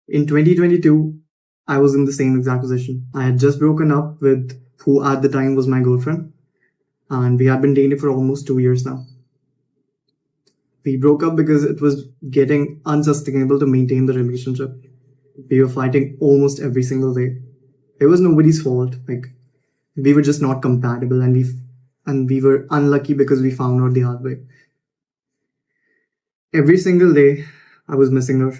In 2022, I was in the same exact position. I had just broken up with who at the time was my girlfriend, and we had been dating for almost 2 years now. We broke up because it was getting unsustainable to maintain the relationship. We were fighting almost every single day. It was nobody's fault. Like, we were just not compatible, and we were unlucky because we found out the hard way. Every single day, I was missing her.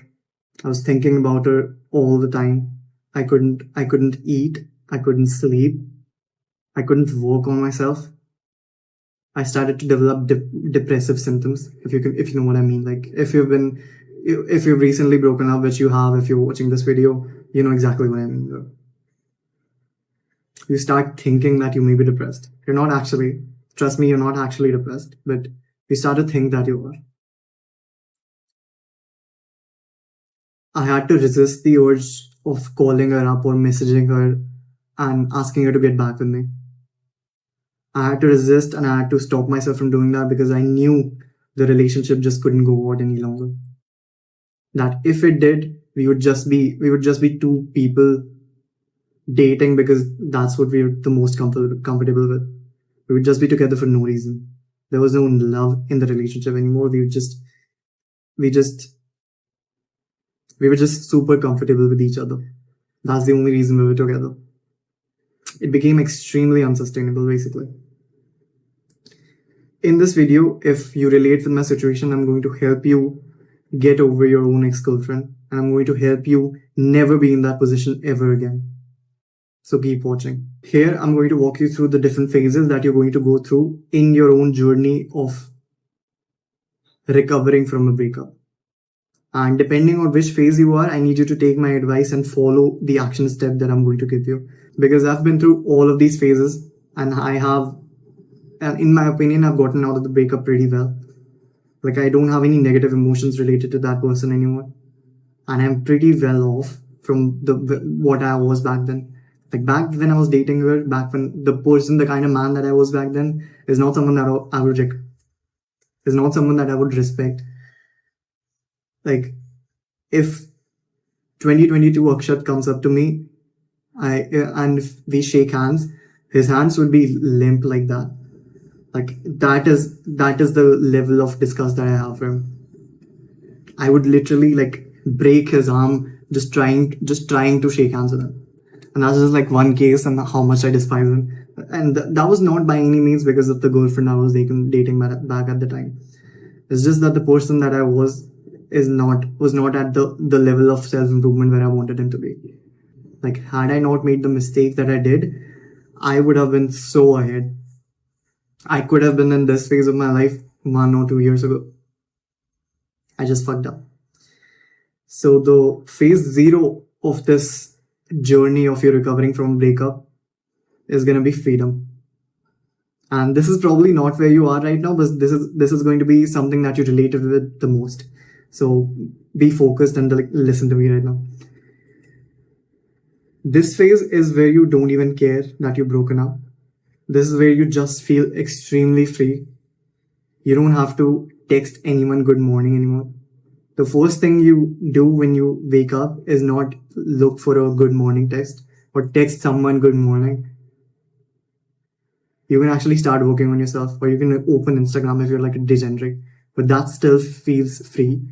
I was thinking about her all the time. I couldn't eat. I couldn't sleep. I couldn't work on myself. I started to develop depressive symptoms. If you know what I mean. Like, if you've recently broken up, which you have, if you're watching this video, you know exactly what I mean. You start thinking that you may be depressed. You're not actually. Trust me, you're not actually depressed, but you start to think that you are. I had to resist the urge of calling her up or messaging her and asking her to get back with me. I had to resist and I had to stop myself from doing that because I knew the relationship just couldn't go on any longer. That if it did, we would just be two people dating because that's what we were the most comfortable with. We would just be together for no reason. There was no love in the relationship anymore. We were just super comfortable with each other. That's the only reason we were together. It became extremely unsustainable, basically. In this video, if you relate with my situation, I'm going to help you get over your own ex-girlfriend, and I'm going to help you never be in that position ever again. So keep watching. Here, I'm going to walk you through the different phases that you're going to go through in your own journey of recovering from a breakup. And depending on which phase you are, I need you to take my advice and follow the action step that I'm going to give you. Because I've been through all of these phases, and in my opinion, I've gotten out of the breakup pretty well. Like, I don't have any negative emotions related to that person anymore. And I'm pretty well off from what I was back then. Like, back when I was dating her, back when the kind of man that I was back then is not someone that is not someone that I would respect. Like, if 2022 Akshath comes up to me, and if we shake hands, his hands would be limp like that. Like, that is the level of disgust that I have for him. I would literally like break his arm just trying to shake hands with him. And that's just like one case and how much I despise him. And that was not by any means because of the girlfriend I was dating back at the time. It's just that the person that I was not at the level of self-improvement where I wanted him to be. Like, had I not made the mistake that I did, I would have been so ahead. I could have been in this phase of my life 1 or 2 years ago. I just fucked up. So the phase 0 of this journey of you recovering from a breakup is going to be freedom. And this is probably not where you are right now, but this is going to be something that you related with the most. So be focused and listen to me right now. This phase is where you don't even care that you're broken up. This is where you just feel extremely free. You don't have to text anyone good morning anymore. The first thing you do when you wake up is not look for a good morning text or text someone good morning. You can actually start working on yourself, or you can open Instagram if you're like a degenerate, but that still feels free.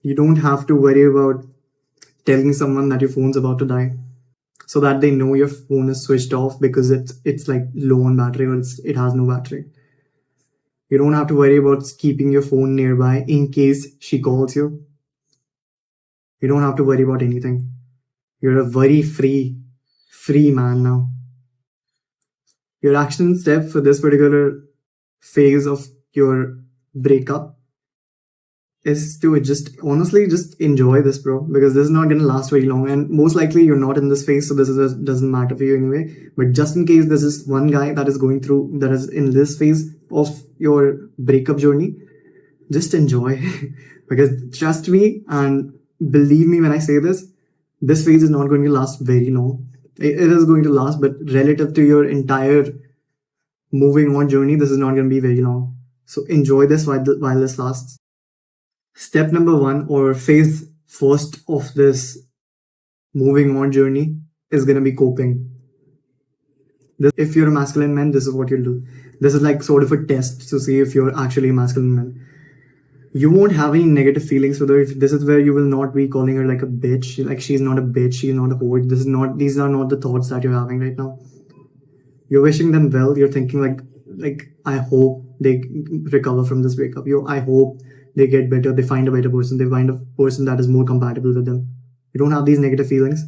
You don't have to worry about telling someone that your phone's about to die so that they know your phone is switched off because it's like low on battery, or it has no battery. You don't have to worry about keeping your phone nearby in case she calls you. You don't have to worry about anything. You're a very free man now. Your action step for this particular phase of your breakup is to just enjoy this, bro, because this is not going to last very long, and most likely you're not in this phase, so doesn't matter for you anyway. But just in case this is one guy that is in this phase of your breakup journey, just enjoy. Because trust me and believe me when I say this phase is not going to last very long. It is going to last, but relative to your entire moving on journey, this is not going to be very long. So enjoy this while this lasts. Step number one, or phase first of this moving on journey, is going to be coping. If you're a masculine man, this is what you'll do. This is like sort of a test to see if you're actually a masculine man. You won't have any negative feelings for her. If this is where you will not be calling her like a bitch. Like, she's not a bitch, she's not a whore. These are not the thoughts that you're having right now. You're wishing them well. You're thinking like I hope they recover from this breakup. I hope they get better. They find a better person. They find a person that is more compatible with them. You don't have these negative feelings,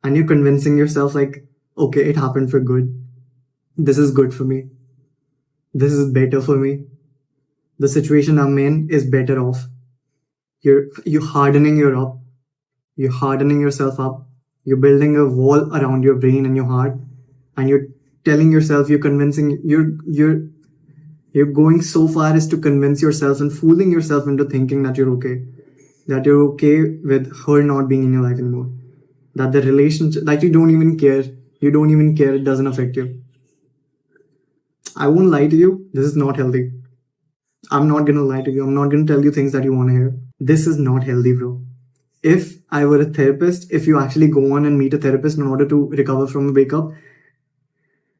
and you're convincing yourself like, okay, it happened for good. This is good for me. This is better for me. The situation I'm in is better off. You're hardening your up. You're hardening yourself up. You're building a wall around your brain and your heart, and you're telling yourself, you're convincing, you're going so far as to convince yourself and fooling yourself into thinking that you're okay with her not being in your life anymore, that the relationship, that you don't even care, it doesn't affect you. I won't lie to you, this is not healthy. I'm not gonna lie to you, I'm not gonna tell you things that you want to hear. This is not healthy, bro. If I were a therapist, if you actually go on and meet a therapist in order to recover from a breakup,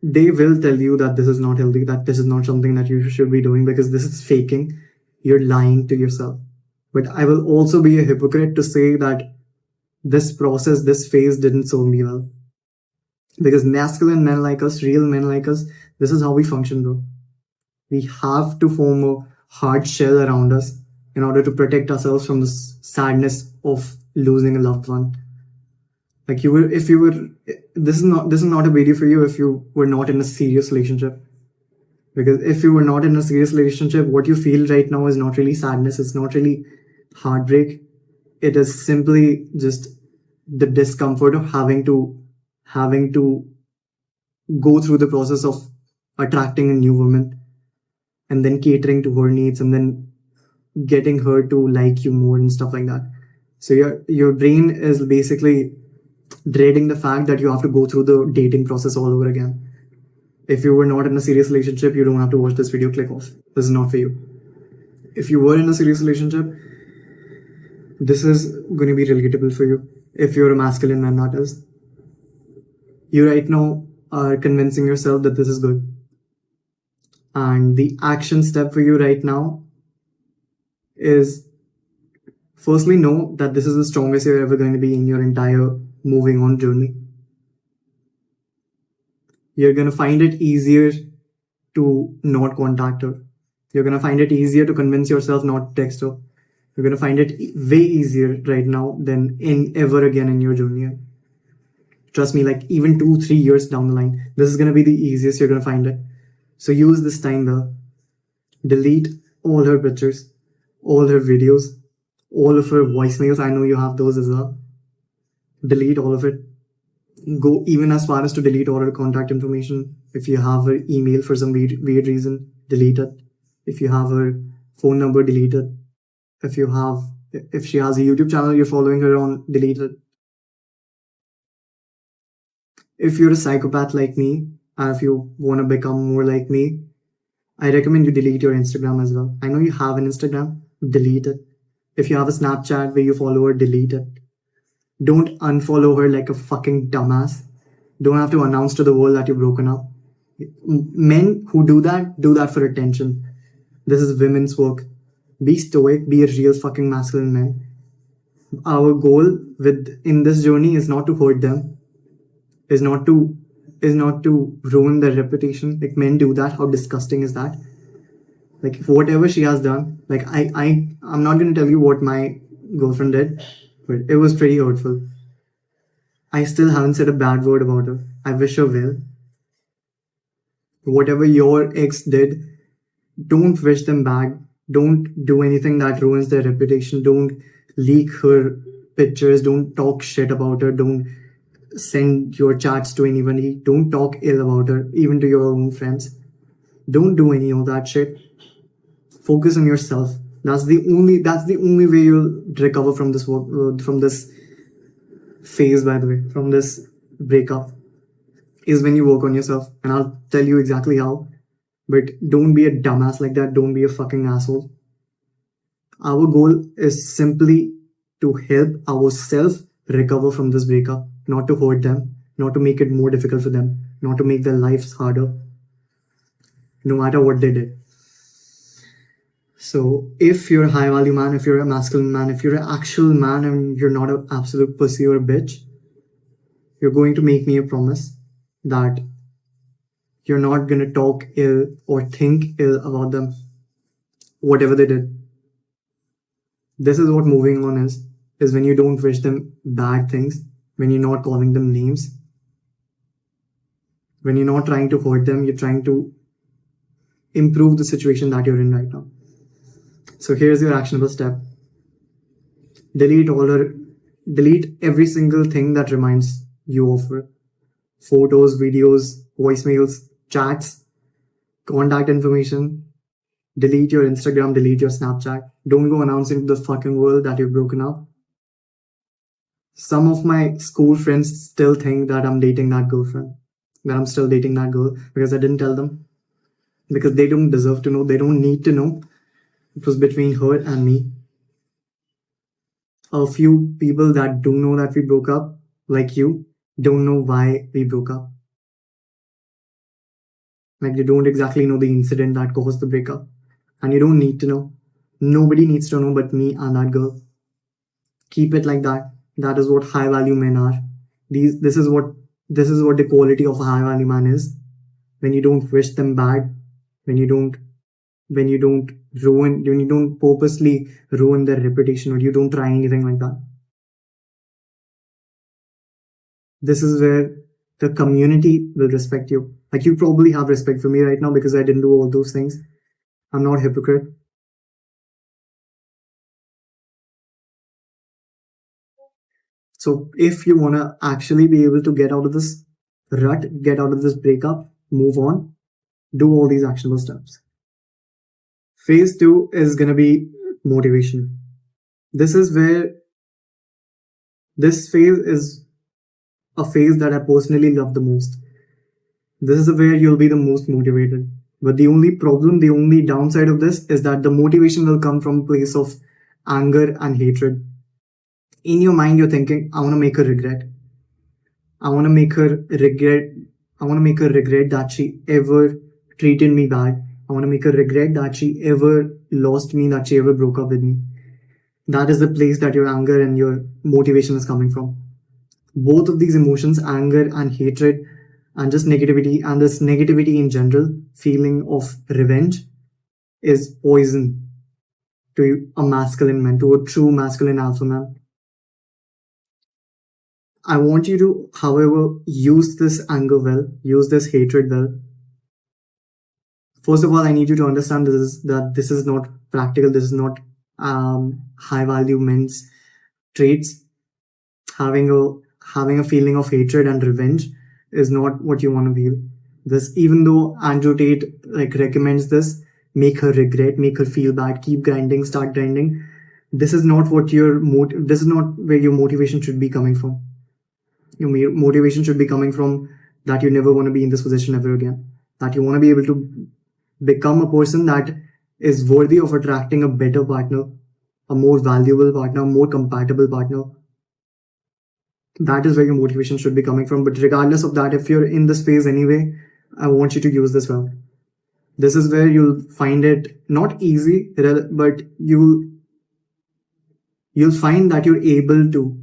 they will tell you that this is not healthy, that this is not something that you should be doing, because this is faking. You're lying to yourself. But I will also be a hypocrite to say that this process, this phase didn't serve me well. Because masculine men like us, real men like us, this is how we function, bro. We have to form a hard shell around us in order to protect ourselves from the sadness of losing a loved one. Like, if you were, this is not a video for you if you were not in a serious relationship. Because if you were not in a serious relationship, what you feel right now is not really sadness, it's not really heartbreak. It is simply just the discomfort of having to go through the process of attracting a new woman and then catering to her needs and then getting her to like you more and stuff like that. So your brain is basically dreading the fact that you have to go through the dating process all over again. If you were not in a serious relationship, you don't have to watch this video, click off. This is not for you. If you were in a serious relationship, this is going to be relatable for you. If you're a masculine man, that is. You right now are convincing yourself that this is good. And the action step for you right now is, firstly, know that this is the strongest you're ever going to be in your entire moving on journey. You're going to find it easier to not contact her. You're going to find it easier to convince yourself not to text her. You're going to find it way easier right now than ever again in your journey. Trust me, like even 2-3 years down the line, this is going to be the easiest you're going to find it. So use this time well. Delete all her pictures, all her videos, all of her voicemails. I know you have those as well. Delete all of it. Go even as far as to delete all her contact information. If you have her email for some weird reason, delete it. If you have her phone number, delete it. If she has a YouTube channel you're following her on, delete it. If you're a psychopath like me, and if you want to become more like me, I recommend you delete your Instagram as well. I know you have an Instagram, delete it. If you have a Snapchat where you follow her, delete it. Don't unfollow her like a fucking dumbass. Don't have to announce to the world that you've broken up. Men who do that for attention. This is women's work. Be stoic, be a real fucking masculine man. Our goal in this journey is not to hurt them, is not to ruin their reputation. Like, men do that. How disgusting is that? Like, whatever she has done, like I'm not gonna tell you what my girlfriend did, but it was pretty hurtful. I still haven't said a bad word about her. I wish her well. Whatever your ex did, don't wish them bad. Don't do anything that ruins their reputation. Don't leak her pictures. Don't talk shit about her. Don't send your chats to anybody. Don't talk ill about her, even to your own friends. Don't do any of that shit. Focus on yourself. That's the only way you'll recover from this phase, by the way, from this breakup, is when you work on yourself. And I'll tell you exactly how. But don't be a dumbass like that. Don't be a fucking asshole. Our goal is simply to help ourselves recover from this breakup, not to hurt them, not to make it more difficult for them, not to make their lives harder, no matter what they did. So, if you're a high value man, if you're a masculine man, if you're an actual man and you're not an absolute pussy or a bitch, you're going to make me a promise that you're not going to talk ill or think ill about them, whatever they did. This is what moving on is when you don't wish them bad things, when you're not calling them names, when you're not trying to hurt them, you're trying to improve the situation that you're in right now. So here's your actionable step. Delete all or delete every single thing that reminds you of her. Photos, videos, voicemails, chats, contact information. Delete your Instagram, delete your Snapchat. Don't go announcing to the fucking world that you've broken up. Some of my school friends still think that I'm dating that girlfriend, that I'm still dating that girl because I didn't tell them. Because they don't deserve to know, they don't need to know. It was between her and me. A few people that do know that we broke up, like you, don't know why we broke up. Like they don't exactly know the incident that caused the breakup. And you don't need to know. Nobody needs to know but me and that girl. Keep it like that. That is what high value men are. This is what the quality of a high value man is. When you don't wish them bad, when you don't when you don't purposely ruin their reputation or you don't try anything like that. This is where the community will respect you. Like you probably have respect for me right now because I didn't do all those things. I'm not a hypocrite. So if you want to actually be able to get out of this rut, get out of this breakup, move on, do all these actionable steps. Phase 2 is going to be motivation. This is where this phase is a phase that I personally love the most. This is where you'll be the most motivated. But the only problem, the only downside of this is that the motivation will come from a place of anger and hatred. In your mind, you're thinking, I want to make her regret. I want to make her regret. I want to make her regret that she ever treated me bad. I want to make her regret that she ever lost me, that she ever broke up with me. That is the place that your anger and your motivation is coming from. Both of these emotions, anger and hatred, and just negativity, and this negativity in general, feeling of revenge, is poison to a masculine man, to a true masculine alpha man. I want you to, however, use this anger well, use this hatred well. First of all, I need you to understand this is not practical. This is not high value men's traits. Having a feeling of hatred and revenge is not what you want to feel. This, even though Andrew Tate like recommends this, make her regret, make her feel bad, keep grinding, start grinding. This is not what this is not where your motivation should be coming from. Your motivation should be coming from that you never want to be in this position ever again. That you want to be able to become a person that is worthy of attracting a better partner, a more valuable partner, a more compatible partner. That is where your motivation should be coming from. But regardless of that, if you're in this phase anyway, I want you to use this well. This is where you'll find it not easy, but you'll find that you're able to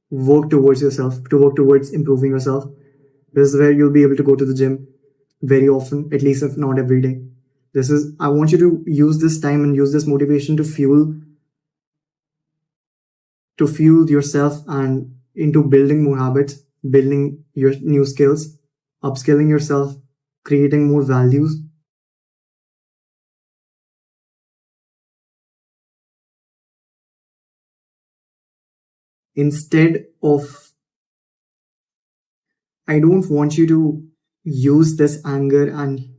work towards yourself, to work towards improving yourself. This is where you'll be able to go to the gym very often, at least if not every day. I want you to use this time and use this motivation to fuel yourself and into building more habits, building your new skills, upskilling yourself, creating more values. Instead of, I don't want you to use this anger and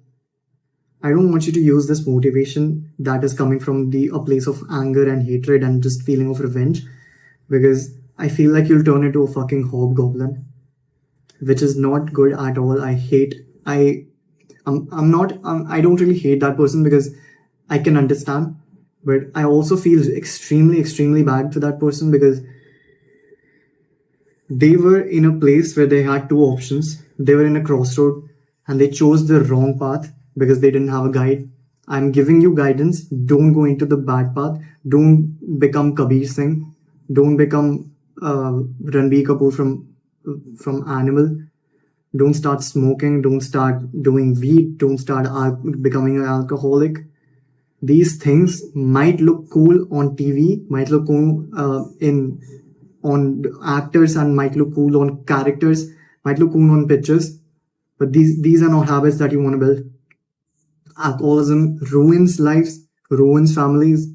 I don't want you to use this motivation that is coming from a place of anger and hatred and just feeling of revenge, because I feel like you'll turn into a fucking hobgoblin, which is not good at all. I don't really hate that person because I can understand. But I also feel extremely, extremely bad for that person because they were in a place where they had two options. They were in a crossroad and they chose the wrong path because they didn't have a guide. I'm giving you guidance. Don't go into the bad path. Don't become Kabir Singh. Don't become Ranbir Kapoor from Animal. Don't start smoking. Don't start doing weed. Don't start becoming an alcoholic. These things might look cool on TV, might look cool in on actors, and might look cool on characters, might look cool on pictures, but these are not habits that you want to build. Alcoholism ruins lives, ruins families.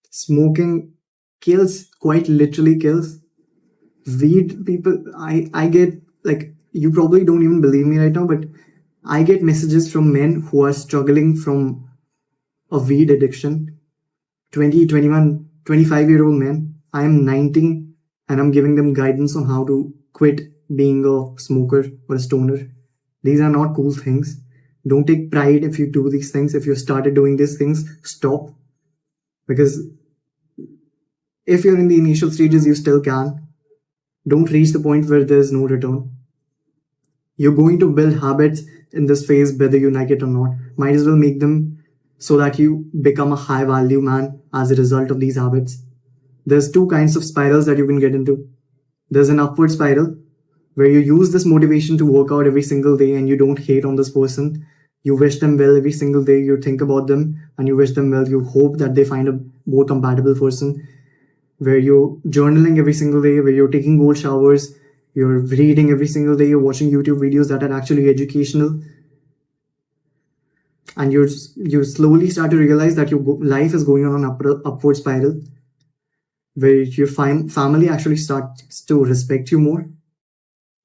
Smoking kills, quite literally kills. Weed people, I get, like, you probably don't even believe me right now, but I get messages from men who are struggling from a weed addiction. 20, 21, 25-year-old men. I am 19 and I'm giving them guidance on how to quit being a smoker or a stoner. These are not cool things. Don't take pride if you do these things. If you started doing these things, stop. Because if you're in the initial stages, you still can. Don't reach the point where there's no return. You're going to build habits in this phase, whether you like it or not. Might as well make them so that you become a high value man as a result of these habits. There's two kinds of spirals that you can get into. There's an upward spiral where you use this motivation to work out every single day and you don't hate on this person. You wish them well every single day. You think about them and you wish them well. You hope that they find a more compatible person. Where you're journaling every single day, where you're taking cold showers, you're reading every single day, you're watching YouTube videos that are actually educational, and you slowly start to realize that your life is going on an upward spiral, where your family actually starts to respect you more,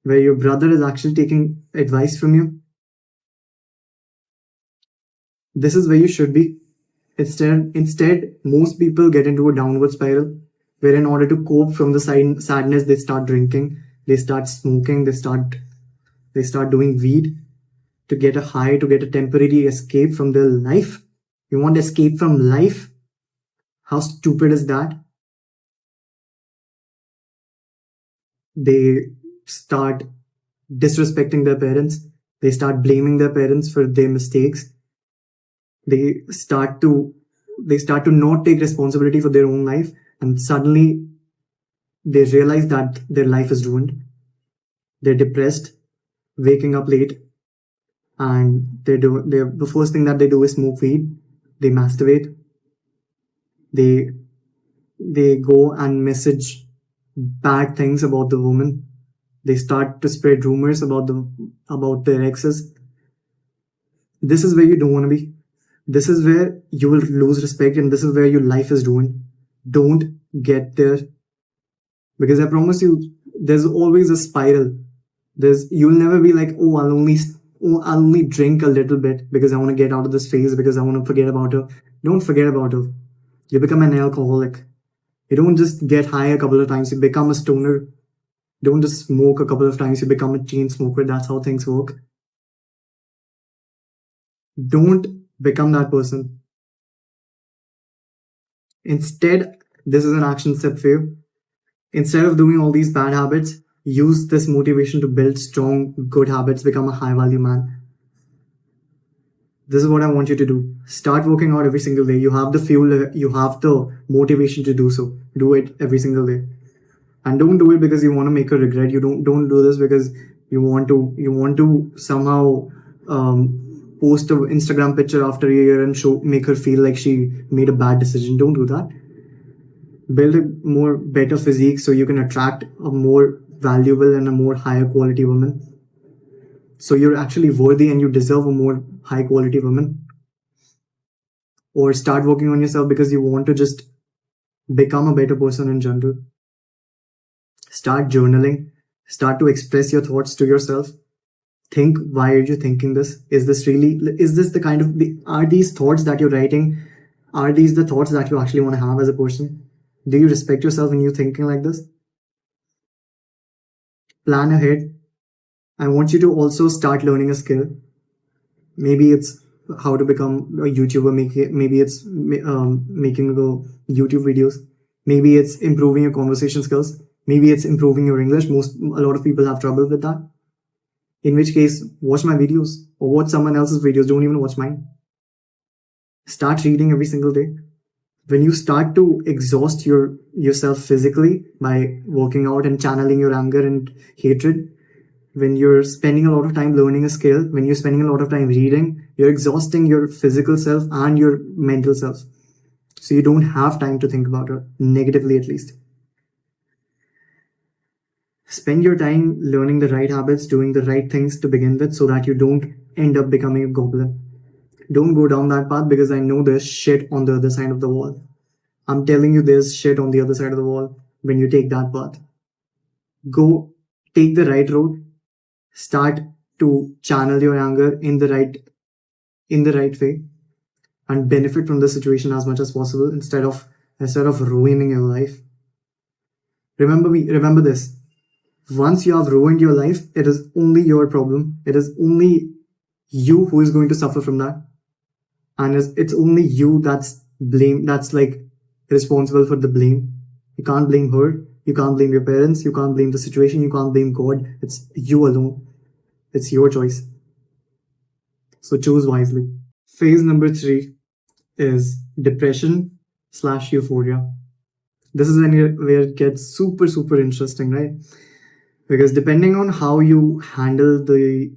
where your brother is actually taking advice from you. This is where you should be. Instead, most people get into a downward spiral, where in order to cope from the sadness, they start drinking, they start smoking, they start doing weed to get a high, to get a temporary escape from their life. You want escape from life? How stupid is that? They start disrespecting their parents. They start blaming their parents for their mistakes. They start to not take responsibility for their own life, and suddenly they realize that their life is ruined. They're depressed, waking up late, and the first thing that they do is smoke weed. They masturbate. They they go and message bad things about the woman. They start to spread rumors about their exes. This is where you don't want to be. This is where you will lose respect, and this is where your life is ruined. Don't get there, because I promise you, there's always a spiral. You'll never be like, I'll only drink a little bit because I want to get out of this phase, because I want to forget about her. Don't forget about her. You become an alcoholic. You don't just get high a couple of times, you become a stoner. Don't just smoke a couple of times, you become a chain smoker. That's how things work. Don't become that person. Instead, this is an action step for you. Instead of doing all these bad habits, use this motivation to build strong, good habits, become a high value man. This is what I want you to do. Start working out every single day. You have the fuel, you have the motivation to do so. Do it every single day. And don't do it because you want to make her regret. You don't do this because you want to somehow post an Instagram picture after a year and make her feel like she made a bad decision. Don't do that. Build a more better physique so you can attract a more valuable and a more higher quality woman. So you're actually worthy and you deserve a more high quality woman. Or start working on yourself because you want to just become a better person in general. Start journaling. Start to express your thoughts to yourself. Think, why are you thinking this? Is this the kind of, are these thoughts that you're writing, are these the thoughts that you actually want to have as a person? Do you respect yourself when you're thinking like this? Plan ahead. I want you to also start learning a skill. Maybe it's how to become a YouTuber. Maybe it's making the YouTube videos. Maybe it's improving your conversation skills. Maybe it's improving your English. A lot of people have trouble with that. In which case, watch my videos or watch someone else's videos. Don't even watch mine. Start reading every single day. When you start to exhaust yourself physically by working out and channeling your anger and hatred, when you're spending a lot of time learning a skill, when you're spending a lot of time reading, you're exhausting your physical self and your mental self. So you don't have time to think about it, negatively at least. Spend your time learning the right habits, doing the right things to begin with so that you don't end up becoming a goblin. Don't go down that path because I know there's shit on the other side of the wall. I'm telling you, there's shit on the other side of the wall when you take that path. Go take the right road. Start to channel your anger in the right way and benefit from the situation as much as possible instead of ruining your life. Remember this. Once you have ruined your life, it is only your problem. It is only you who is going to suffer from that. And it's only you that's like responsible for the blame. You can't blame her. You can't blame your parents. You can't blame the situation. You can't blame God. It's you alone. It's your choice. So choose wisely. Phase number 3 is depression/euphoria. This is where it gets super, super interesting, right? Because depending on how you handle the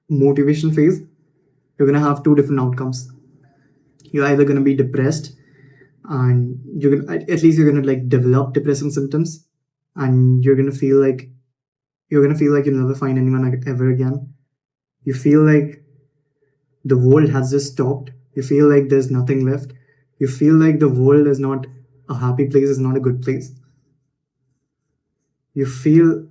motivation phase, you're going to have two different outcomes. You're either going to be depressed and you're going to like develop depressive symptoms and you're going to feel like you'll never find anyone ever again. You feel like the world has just stopped. You feel like there's nothing left. You feel like the world is not a happy place, is not a good place. You feel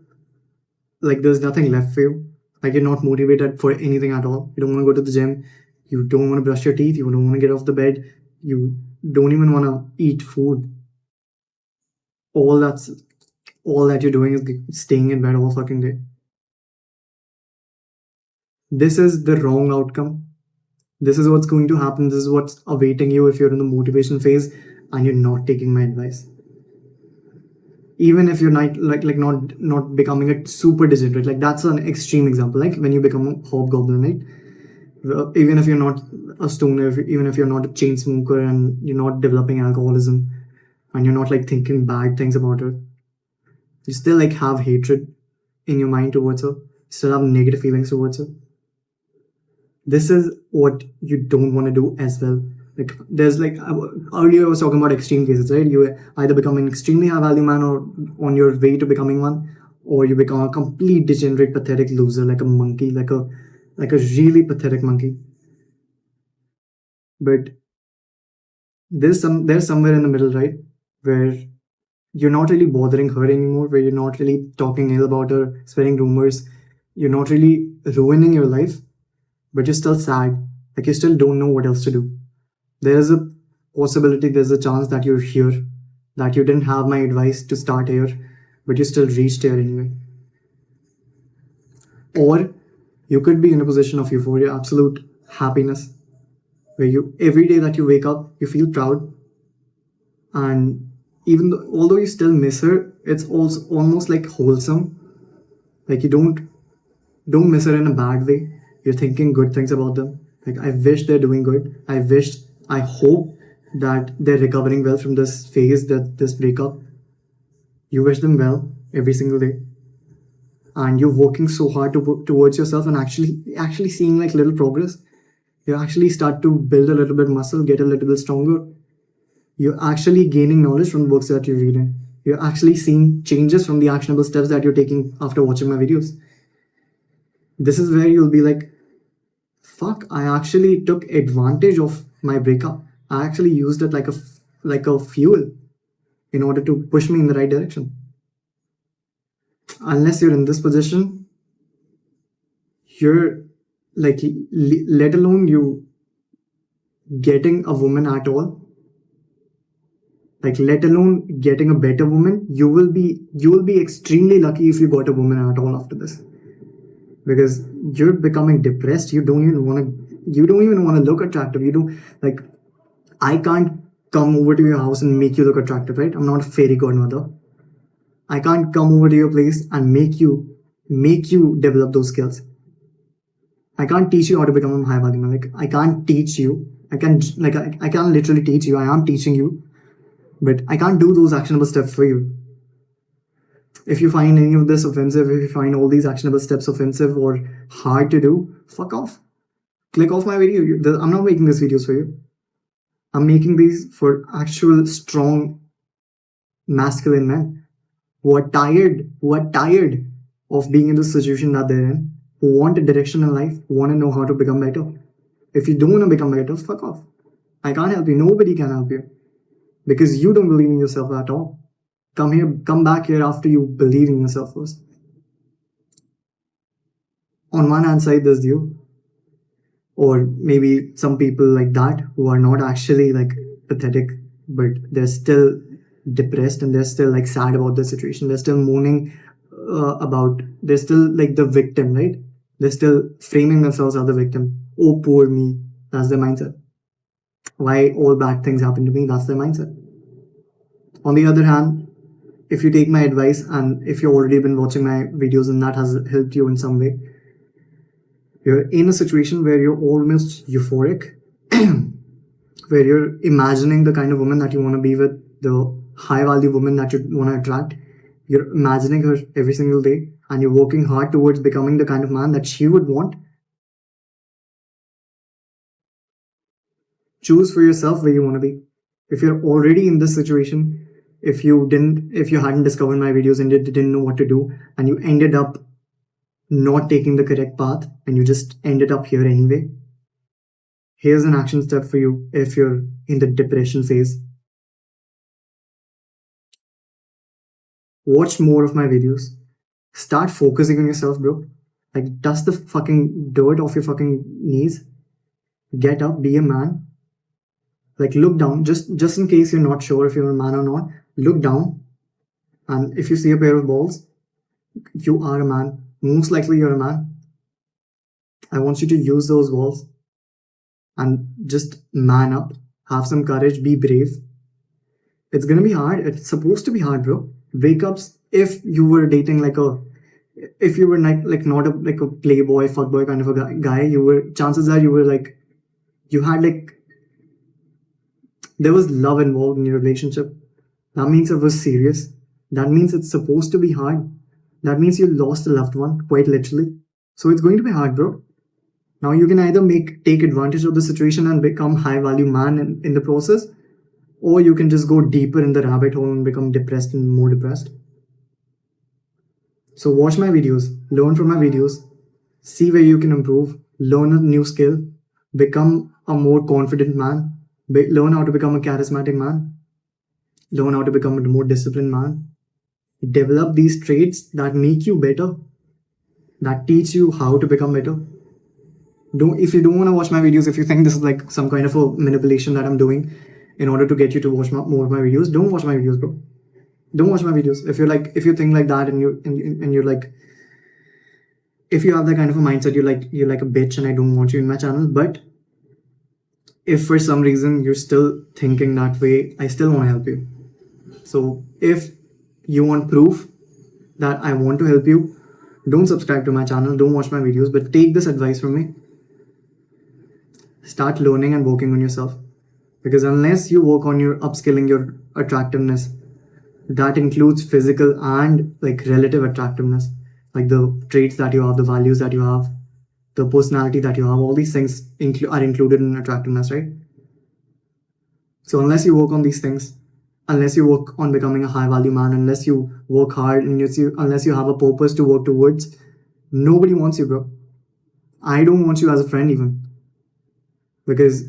like there's nothing left for you. Like you're not motivated for anything at all. You don't want to go to the gym. You don't want to brush your teeth. You don't want to get off the bed. You don't even want to eat food. All that you're doing is staying in bed all fucking day. This is the wrong outcome. This is what's going to happen. This is what's awaiting you if you're in the motivation phase and you're not taking my advice. Even if you're not becoming a super degenerate, like that's an extreme example. Like when you become a hobgoblin, right? Even if you're not a stoner, even if you're not a chain smoker and you're not developing alcoholism and you're not like thinking bad things about her, you still like have hatred in your mind towards her. You still have negative feelings towards her. This is what you don't want to do as well. Like there's like earlier I was talking about extreme cases, right? You either become an extremely high value man or on your way to becoming one, or you become a complete degenerate, pathetic loser, like a monkey, like a really pathetic monkey. But there's somewhere in the middle, right? Where you're not really bothering her anymore, where you're not really talking ill about her, spreading rumors, you're not really ruining your life, but you're still sad. Like you still don't know what else to do. There's a possibility, there's a chance that you're here, that you didn't have my advice to start here, but you still reached here anyway. Or you could be in a position of euphoria, absolute happiness, where you every day that you wake up, you feel proud, and although you still miss her, it's also almost like wholesome. Like you don't miss her in a bad way. You're thinking good things about them. Like I wish they're doing good. I hope that they're recovering well from this phase, this breakup. You wish them well every single day, and you're working so hard towards yourself and actually seeing like little progress. You actually start to build a little bit muscle, get a little bit stronger. You're actually gaining knowledge from the books that you're reading. You're actually seeing changes from the actionable steps that you're taking after watching my videos. This is where you'll be like, fuck, I actually took advantage of my breakup. I actually used it like a fuel in order to push me in the right direction. Unless you're in this position, you're like, let alone you getting a woman at all, like let alone getting a better woman, you will be extremely lucky if you got a woman at all after this, because you're becoming depressed. You don't even want to You don't even want to look attractive. You don't like. I can't come over to your house and make you look attractive, right? I'm not a fairy godmother. I can't come over to your place and make you develop those skills. I can't teach you how to become a high value man. Like I can't teach you. I can't literally teach you. I am teaching you, but I can't do those actionable steps for you. If you find any of this offensive, if you find all these actionable steps offensive or hard to do, fuck off. Click off my video. I'm not making these videos for you. I'm making these for actual strong masculine men who are tired of being in the situation that they're in, who want a direction in life, who want to know how to become better. If you don't want to become better, fuck off. I can't help you. Nobody can help you because you don't believe in yourself at all. Come back here after you believe in yourself first. On one hand side, there's you, or maybe some people like that who are not actually like pathetic, but they're still depressed and they're still like sad about the situation. They're still moaning they're still like the victim, right? They're still framing themselves as the victim. Oh, poor me. That's their mindset. Why all bad things happen to me? That's their mindset. On the other hand, if you take my advice and if you've already been watching my videos and that has helped you in some way, you're in a situation where you're almost euphoric, where you're imagining the kind of woman that you want to be with, the high value woman that you want to attract. You're imagining her every single day and you're working hard towards becoming the kind of man that she would want. Choose for yourself where you want to be. If you're already in this situation, if you hadn't discovered my videos and you didn't know what to do, and you ended up not taking the correct path and you just ended up here anyway, here's an action step for you if you're in the depression phase. Watch more of my videos. Start focusing on yourself, bro. Like, dust the fucking dirt off your fucking knees. Get up, be a man. Like, look down, just in case you're not sure if you're a man or not. Look down, and if you see a pair of balls, you are a man. Most likely, you're a man. I want you to use those balls and just man up. Have some courage. Be brave. It's gonna be hard. It's supposed to be hard, bro. Breakups. If you were dating if you were not a playboy, fuckboy kind of a guy, chances are you had there was love involved in your relationship. That means it was serious. That means it's supposed to be hard. That means you lost a loved one, quite literally. So it's going to be hard, bro. Now you can either take advantage of the situation and become high value man in the process, or you can just go deeper in the rabbit hole and become depressed and more depressed. So watch my videos, learn from my videos, see where you can improve, learn a new skill, become a more confident man, learn how to become a charismatic man, learn how to become a more disciplined man. Develop these traits that make you better, that teach you how to become better. If you don't want to watch my videos, if you think this is like some kind of a manipulation that I'm doing in order to get you to watch more of my videos, don't watch my videos, bro. Don't watch my videos. If you think like that and you're like, if you have that kind of a mindset, you're like a bitch and I don't want you in my channel. But if for some reason you're still thinking that way, I still want to help you. So if you want proof that I want to help you, don't subscribe to my channel, don't watch my videos, but take this advice from me. Start learning and working on yourself. Because unless you work on your upskilling your attractiveness, that includes physical and like relative attractiveness, like the traits that you have, the values that you have, the personality that you have, all these things are included in attractiveness, right? So unless you work on these things, unless you work on becoming a high value man, unless you work hard and unless you have a purpose to work towards, nobody wants you, bro. I don't want you as a friend even. Because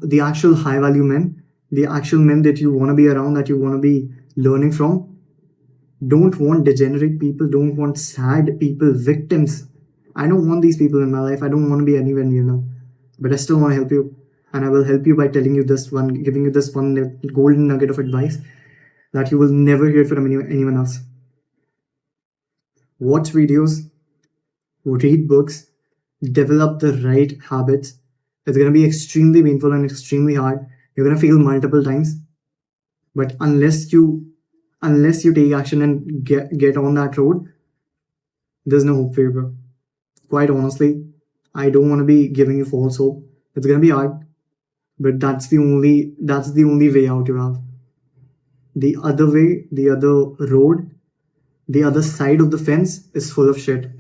the actual high value men, the actual men that you want to be around, that you want to be learning from, don't want degenerate people, don't want sad people, victims. I don't want these people in my life. I don't want to be anywhere near them. But I still want to help you. And I will help you by giving you this one golden nugget of advice that you will never hear from anyone else. Watch videos, read books, develop the right habits, It's going to be extremely painful and extremely hard. You're going to fail multiple times, but unless you take action and get on that road, there's no hope for you, bro. Quite honestly, I don't want to be giving you false hope. It's going to be hard, but that's the only way out you have. The other way, the other road, the other side of the fence is full of shit.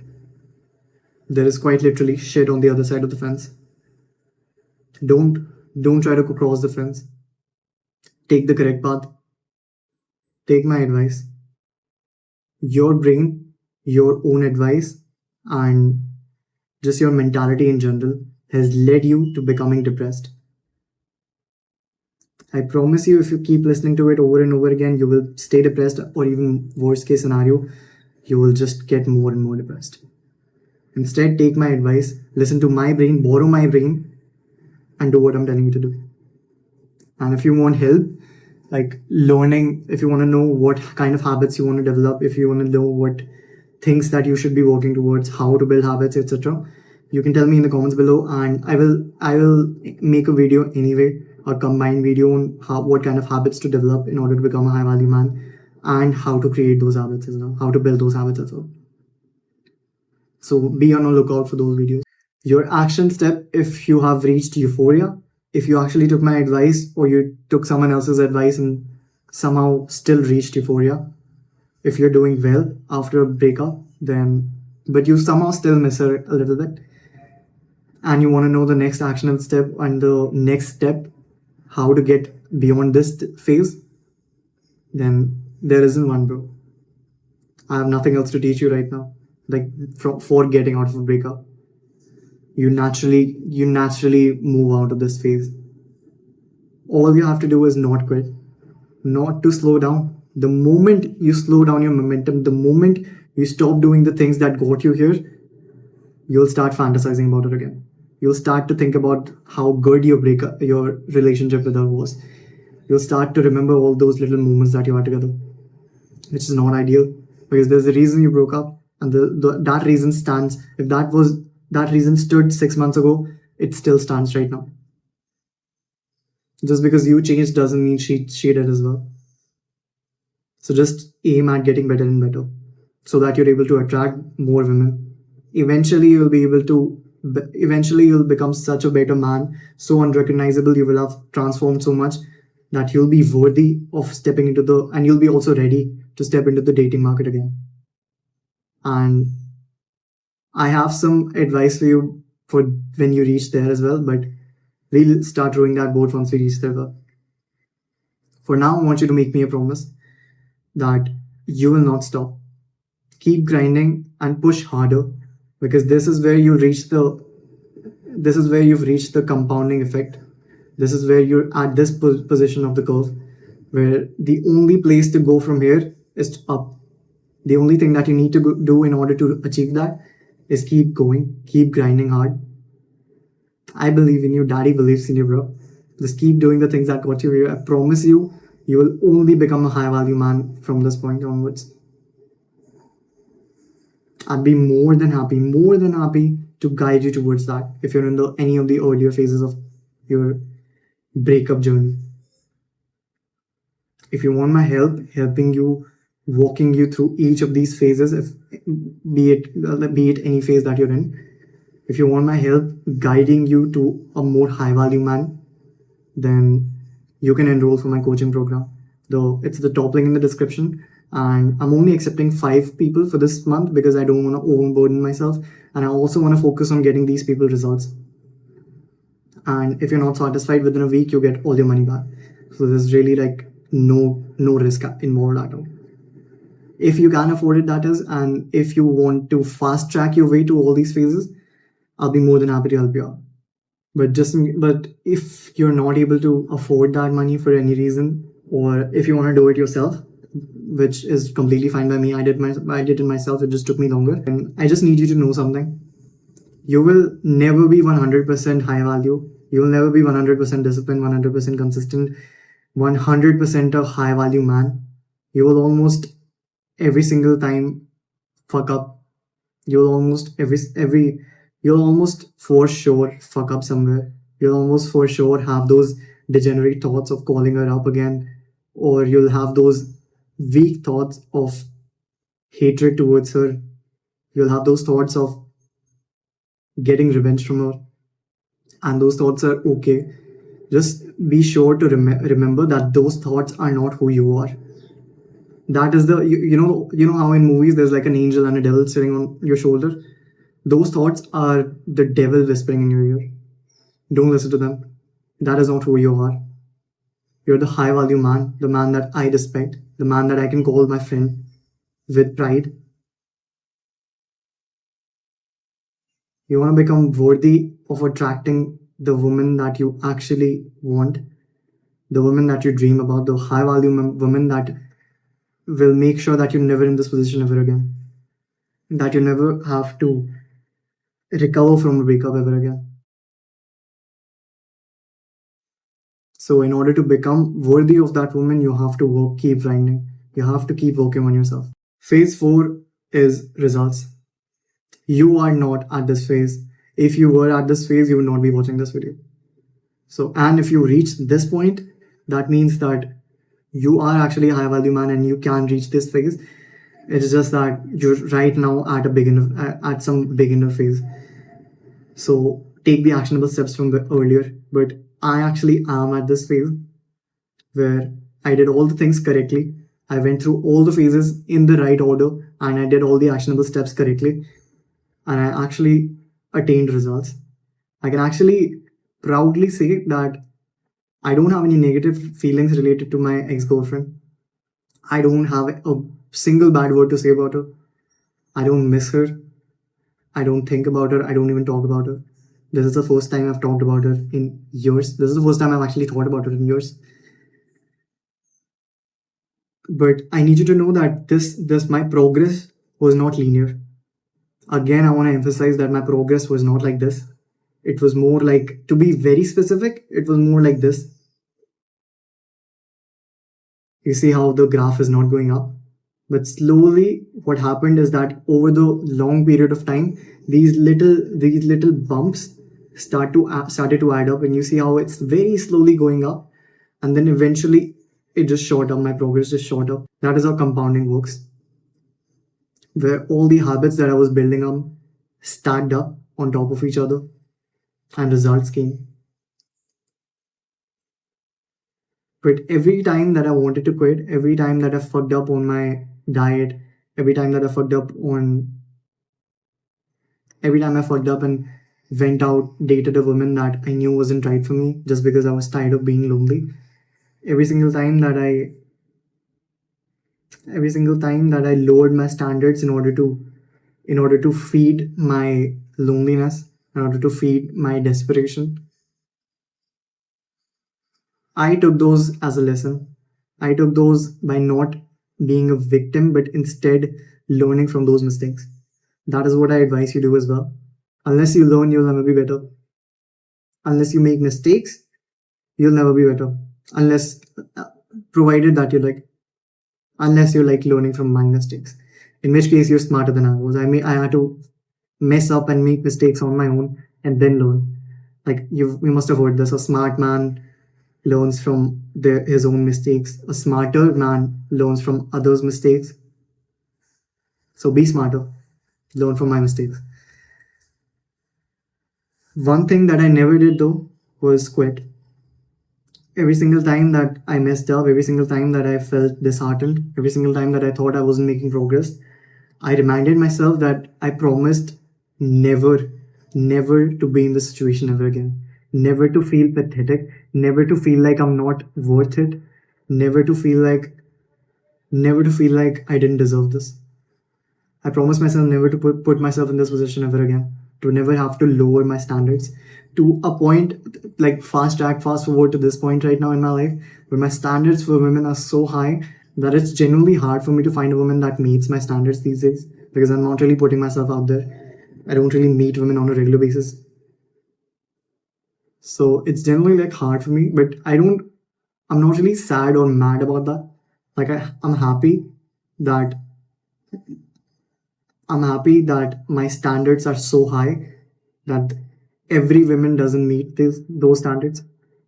There is quite literally shit on the other side of the fence. Don't try to cross the fence. Take the correct path. Take my advice. Your brain, your own advice, and just your mentality in general has led you to becoming depressed. I promise you, if you keep listening to it over and over again, you will stay depressed, or even worst case scenario, you will just get more and more depressed. Instead, take my advice, listen to my brain, borrow my brain, and do what I'm telling you to do. And if you want help, like learning, if you want to know what kind of habits you want to develop, if you want to know what things that you should be working towards, how to build habits, etc., you can tell me in the comments below, and I will make a video anyway, a combined video on what kind of habits to develop in order to become a high value man, and how to create those habits as well, how to build those habits as well. So be on the lookout for those videos. Your action step, if you have reached euphoria, if you actually took my advice or you took someone else's advice and somehow still reached euphoria, if you're doing well after a breakup, then but you somehow still miss her a little bit, and you want to know the next actionable step and the next step, how to get beyond this phase, then there isn't one, bro. I have nothing else to teach you right now. Like for getting out of a breakup, you naturally move out of this phase. All you have to do is not quit, not to slow down. The moment you slow down your momentum, the moment you stop doing the things that got you here, you'll start fantasizing about it again. You'll start to think about how good your relationship with her was. You'll start to remember all those little moments that you had together, which is not ideal, because there's a reason you broke up, and that reason stands. If that reason stood 6 months ago, it still stands right now. Just because you changed doesn't mean she did as well. So just aim at getting better and better, so that you're able to attract more women. Eventually, you'll be able to. Eventually, you'll become such a better man, so unrecognizable. You will have transformed so much that you'll be worthy of stepping into the, and you'll be also ready to step into the dating market again. And I have some advice for you for when you reach there as well, but we'll start rowing that boat once we reach there. For now, I want you to make me a promise that you will not stop. Keep grinding and push harder, because this is where you've reached the compounding effect. This is where you're at this position of the curve, where the only place to go from here is up. The only thing that you need to do in order to achieve that is keep going, keep grinding hard. I believe in you. Daddy believes in you, bro. Just keep doing the things that got you here. I promise you, you will only become a high value man from this point onwards. I'd be more than happy to guide you towards that if you're in any of the earlier phases of your breakup journey. If you want my help, helping you, walking you through each of these phases, if be it any phase that you're in, if you want my help guiding you to a more high value man, then you can enroll for my coaching program. Though it's the top link in the description, and I'm only accepting 5 people for this month because I don't want to overburden myself, and I also want to focus on getting these people results. And if you're not satisfied within a week, you get all your money back. So there's really like no risk involved at all. If you can afford it, that is, and if you want to fast track your way to all these phases, I'll be more than happy to help you out. But if you're not able to afford that money for any reason, or if you want to do it yourself, which is completely fine by me. I did it myself. It just took me longer. And I just need you to know something. You will never be 100% high value. You will never be 100% disciplined, 100% consistent, 100% a high value man. You will almost every single time fuck up. You'll almost for sure fuck up somewhere. You'll almost for sure have those degenerate thoughts of calling her up again, or you'll have those weak thoughts of hatred towards her. You'll have those thoughts of getting revenge from her, and those thoughts are okay. Just be sure to remember that those thoughts are not who you are. That is the you know how in movies there's like an angel and a devil sitting on your shoulder. Those thoughts are the devil whispering in your ear. Don't listen to them. That is not who you are. You're the high value man, the man that I respect, the man that I can call my friend with pride. You want to become worthy of attracting the woman that you actually want, the woman that you dream about, the high value woman that will make sure that you're never in this position ever again, that you never have to recover from a breakup ever again. So, in order to become worthy of that woman, you have to work, keep grinding. You have to keep working on yourself. Phase 4 is results. You are not at this phase. If you were at this phase, you would not be watching this video. So, and if you reach this point, that means that you are actually a high value man and you can reach this phase. It's just that you're right now at a beginner, at some beginner phase. So take the actionable steps from the earlier. But I actually am at this phase where I did all the things correctly. I went through all the phases in the right order and I did all the actionable steps correctly. And I actually attained results. I can actually proudly say that I don't have any negative feelings related to my ex girlfriend. I don't have a single bad word to say about her. I don't miss her. I don't think about her. I don't even talk about her. This is the first time I've talked about her in years. This is the first time I've actually thought about her in years. But I need you to know that this my progress was not linear. Again, I want to emphasize that my progress was not like this. It was more like, to be very specific, it was more like this. You see how the graph is not going up? But slowly, what happened is that over the long period of time, these little bumps started to add up, and you see how it's very slowly going up, and then eventually it just shot up. My progress just shot up. That is how compounding works, where all the habits that I was building up stacked up on top of each other, and results came. But every time that I wanted to quit, every time that I fucked up on my diet, every time that I fucked up on every time I fucked up and went out, dated a woman that I knew wasn't right for me just because I was tired of being lonely. Every single time that I every single time that I lowered my standards in order to feed my loneliness, in order to feed my desperation, I took those as a lesson. I took those by not being a victim, but instead learning from those mistakes. That is what I advise you do as well. Unless you learn, you'll never be better. Unless you make mistakes, you'll never be better. Unless, provided that unless you're like learning from my mistakes. In which case, you're smarter than I was. I had to mess up and make mistakes on my own and then learn. Like you must have heard this: a smart man learns from his own mistakes. A smarter man learns from others' mistakes. So be smarter. Learn from my mistakes. One thing that I never did though was quit. Every single time that I messed up, every single time that I felt disheartened, every single time that I thought I wasn't making progress, I reminded myself that I promised never, never to be in this situation ever again. Never to feel pathetic, never to feel like I'm not worth it, never to feel like never to feel like I didn't deserve this. I promised myself never to put myself in this position ever again, to never have to lower my standards to a point, like fast forward to this point right now in my life, where my standards for women are so high that it's genuinely hard for me to find a woman that meets my standards these days, because I'm not really putting myself out there. I don't really meet women on a regular basis. So it's generally like hard for me, but I'm not really sad or mad about that. Like I'm happy that I'm happy that my standards are so high that every woman doesn't meet those standards,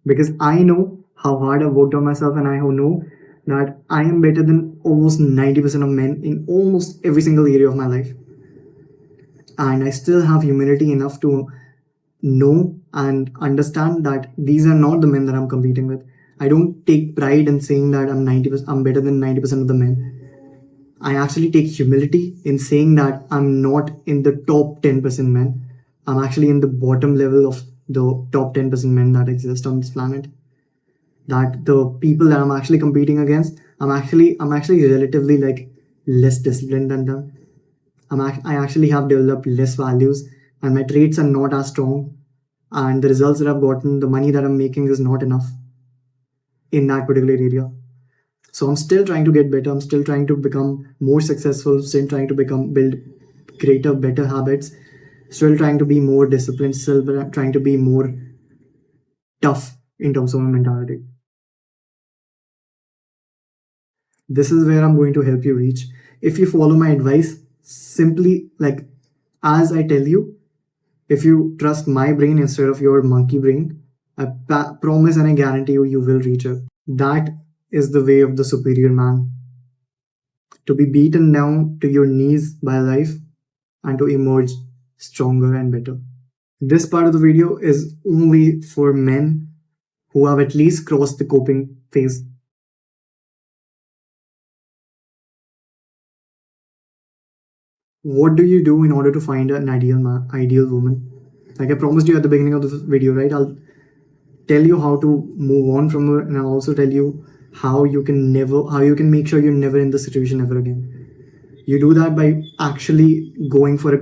because I know how hard I've worked on myself, and I know that I am better than almost 90% of men in almost every single area of my life. And I still have humility enough to know and understand that these are not the men that I'm competing with. I don't take pride in saying that I'm better than 90% of the men. I actually take humility in saying that I'm not in the top 10% men. I'm actually in the bottom level of the top 10% men that exist on this planet. That the people that I'm actually competing against, I'm actually relatively like less disciplined than them. I actually have developed less values, and my traits are not as strong, and the results that I've gotten, the money that I'm making is not enough in that particular area. So I'm still trying to get better. I'm still trying to become more successful. Still trying to build greater, better habits. Still trying to be more disciplined. Still trying to be more tough in terms of my mentality. This is where I'm going to help you reach. If you follow my advice, simply like as I tell you, if you trust my brain instead of your monkey brain, I promise and I guarantee you, you will reach it. That is the way of the superior man. To be beaten down to your knees by life and to emerge stronger and better. This part of the video is only for men who have at least crossed the coping phase. What do you do in order to find an ideal woman? Like I promised you at the beginning of this video, right? I'll tell you how to move on from her, and I'll also tell you how you can make sure you're never in this situation ever again. You do that by actually going for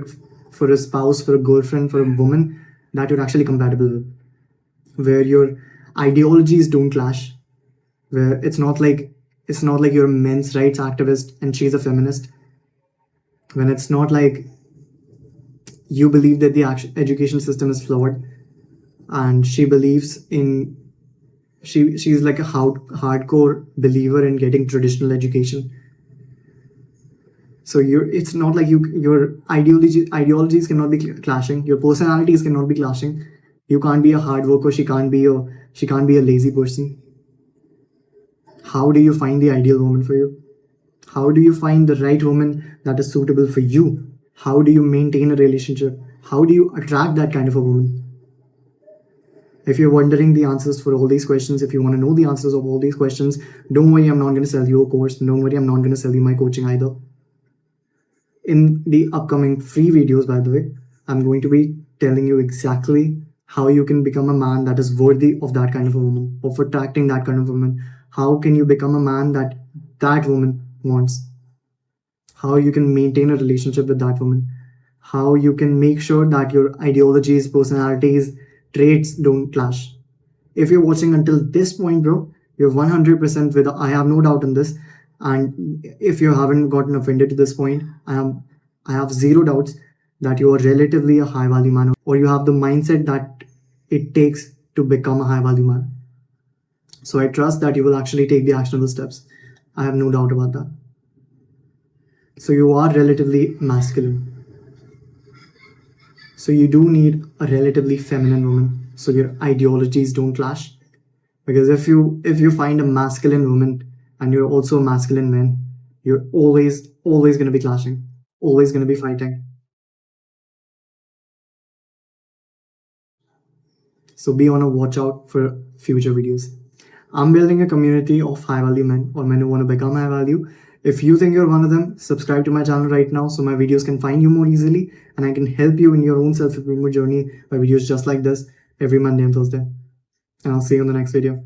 a spouse, for a girlfriend, for a woman that you're actually compatible with, where your ideologies don't clash, where it's not like you're a men's rights activist and she's a feminist, when it's not like you believe that the education system is flawed and she believes in she's like a hardcore believer in getting traditional education. So it's not like your ideologies cannot be clashing, your personalities cannot be clashing. You can't be a hard worker, she can't be a lazy person. How do you find the ideal woman for you? How do you find the right woman that is suitable for you? How do you maintain a relationship? How do you attract that kind of a woman? If you're wondering the answers for all these questions, if you want to know the answers of all these questions, don't worry, I'm not going to sell you a course. Don't worry, I'm not going to sell you my coaching either. In the upcoming free videos, by the way, I'm going to be telling you exactly how you can become a man that is worthy of that kind of a woman, of attracting that kind of woman. How can you become a man that that woman wants? How you can maintain a relationship with that woman? How you can make sure that your ideologies, personalities, traits don't clash? If you're watching until this point, bro, you're 100% with. I have no doubt in this. And if you haven't gotten offended to this point, I have zero doubts that you are relatively a high value man, or you have the mindset that it takes to become a high value man. So I trust that you will actually take the actionable steps. I have no doubt about that. So you are relatively masculine. So you do need a relatively feminine woman so your ideologies don't clash. Because if you find a masculine woman and you're also a masculine man, you're always going to be clashing, always going to be fighting. So be on a watch out for future videos. I'm building a community of high value men or men who want to become high value. If you think you're one of them, subscribe to my channel right now so my videos can find you more easily and I can help you in your own self improvement journey by videos just like this every Monday and Thursday. And I'll see you in the next video.